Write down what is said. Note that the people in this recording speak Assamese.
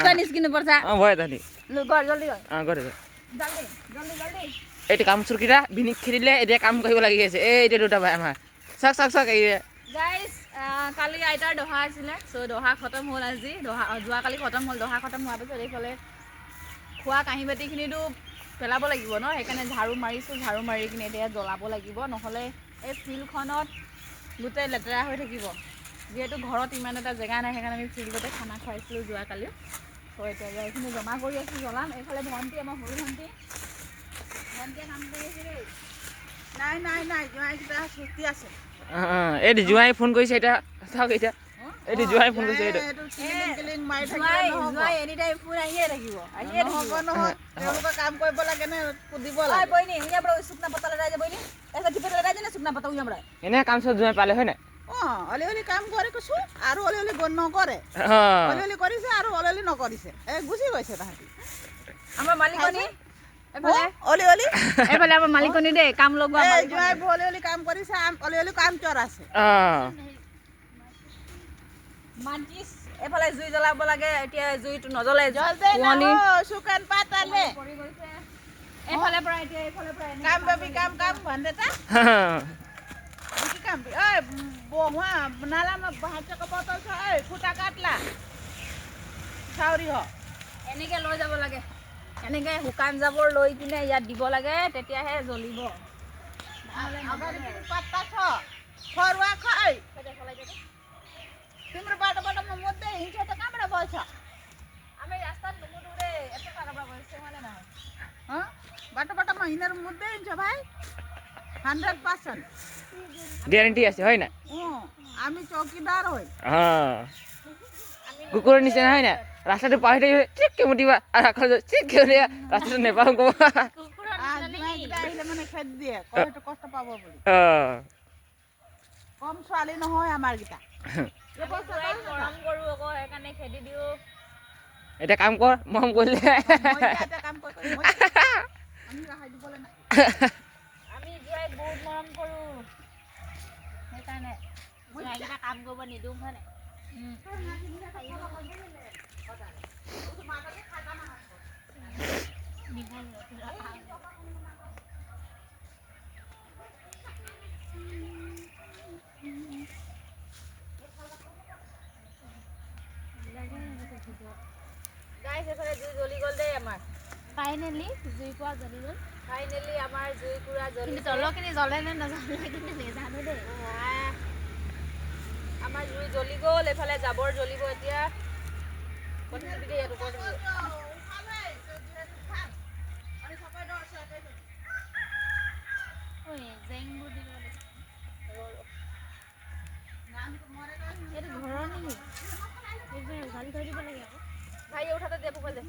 त निस्किनुपर्छ भयो त नि लु गर जल्दी गर गरे जल्दी जल्दी जल्दी এইটো কাম চুৰকিটা ভিনিক খেলিলে এতিয়া কাম কৰিব লাগি আছে এই এতিয়া দুটা ভাই আমাৰ চক চক চক এই গাইস কালি আইতাৰ দহা আছিলে সো দহা খতম হ'ল আজি দহা যোৱা কালি খতম হ'ল দহা খতম হোৱাৰ পিছত এইফালে খোৱা কাঁহী বাতিখিনিতো পেলাব লাগিব ন সেইকাৰণে ঝাৰু মাৰিছোঁ ঝাৰু মাৰি কিনে এতিয়া জ্বলাব লাগিব নহ'লে এই ফিল্ডখনত গোটেই লেতেৰা হৈ থাকিব যিহেতু ঘৰত ইমান এটা জেগা নাই সেইকাৰণে আমি ফিল্ডতে খানা খুৱাইছিলোঁ যোৱাকালি তো এতিয়া এইখিনি জমা কৰি আছোঁ জ্বলাম এইফালে ভণ্টি আমাৰ সৰু ভণ্টিয়ে কাম কৰি আছে দেই নাই নাই নাই জোঁৱাইকেইটা ছুটি আছে এইটো জোঁৱাই ফোন কৰিছে এতিয়া চাওক এতিয়া এইটো জোঁৱাই ফোন কৰিছে এইটো জোঁৱাই এনি টাইম ফোন আহিয়ে থাকিব নহয় তেওঁলোকে কাম কৰিব লাগে নে দিব লাগে বইনি ইয়াৰ পৰা শুকনা পাতা লগাই যাব বইনি এটা টিপে লগাই দে না শুকনা পাতা ইয়াৰ পৰা এনে কাম চব জোঁৱাই পালে হয় না অলি অলি কাম কৰে কৈছো আৰু অলি অলি নকৰে অলি অলি কৰিছে আৰু অলি অলি নকৰিছে গুচি গৈছে তাহাঁতি আমাৰ মালিকনী এফালে অলি অলি এফালে আমাৰ মালিকনী দে কাম লগোৱা জোঁৱাই অলি অলি কাম কৰিছে অলি অলি কাম চৰ আছে মানকিস এফালে জুই জ্বলাব লাগে এতিয়া জুইটো নজ্বলে পুৰণি শুকান পাতালে এফালে পৰা এতিয়া এফালে পৰা কাম বাবি কাম কাম ভন্দেটা কি কাম ঐ বহা নালাম ভাত বটল ছ ঐ ফুটা কাটলা চাউৰি হ এনেকে লৈ যাব লাগে এনেকে শুকান জাবৰ লৈ কিনে ইয়াত দিব লাগে তেতিয়াহে জ্বলিব পাত্তা ছ ফৰৱা খাই तिम्रो बाटोबाट म मुद्दै हिँड्छ त कहाँबाट बल्छ हामी रास्तामा मुद्दै यस्तो पाराबाट बल्छ मलाई न बाटोबाट म हिँडेर मुद्दै हिँड्छ भाइ 100% গ্যারান্টি আছে হয় না আমি চৌকিদার হই কুকুরের নিচে হয় না রাস্তাটা পাহাড়ে ঠিক কে মুটিবা আর এখন ঠিক কে রাস্তাটা নেপাল গো কুকুরের নিচে আহিলে মানে খেদ দিয়ে কষ্ট কষ্ট পাব বলি কম ছোৱালী নহয় আমাৰ গিটা এটা কাম কৰ মৰম কৰিলে আমি জুৱাই বহুত মৰম কৰো সেইকাৰণে জুৱাইকেইটা কাম কৰিব নিদিওঁ হয় নাই গাইস এখানে জুই জ্বলি গল দেই আমাৰ ফাইনালি জুই পোৱা জ্বলি গল ফাইনালি আমাৰ জুই পুৰা জ্বলি কিন্তু তলখিনি জ্বলে নে নজ্বলে কিন্তু নেজানো দেই আমাৰ জুই জ্বলি গল এফালে জাবৰ জ্বলিব এতিয়া কোনটো দিয়ে ইয়াত ওপৰত ওই জেংবু দিব লাগে নাম মৰে গল এৰ ঘৰৰ নেকি এই গালি কৰি দিব লাগে ভাই উঠাতে দে পোকা দে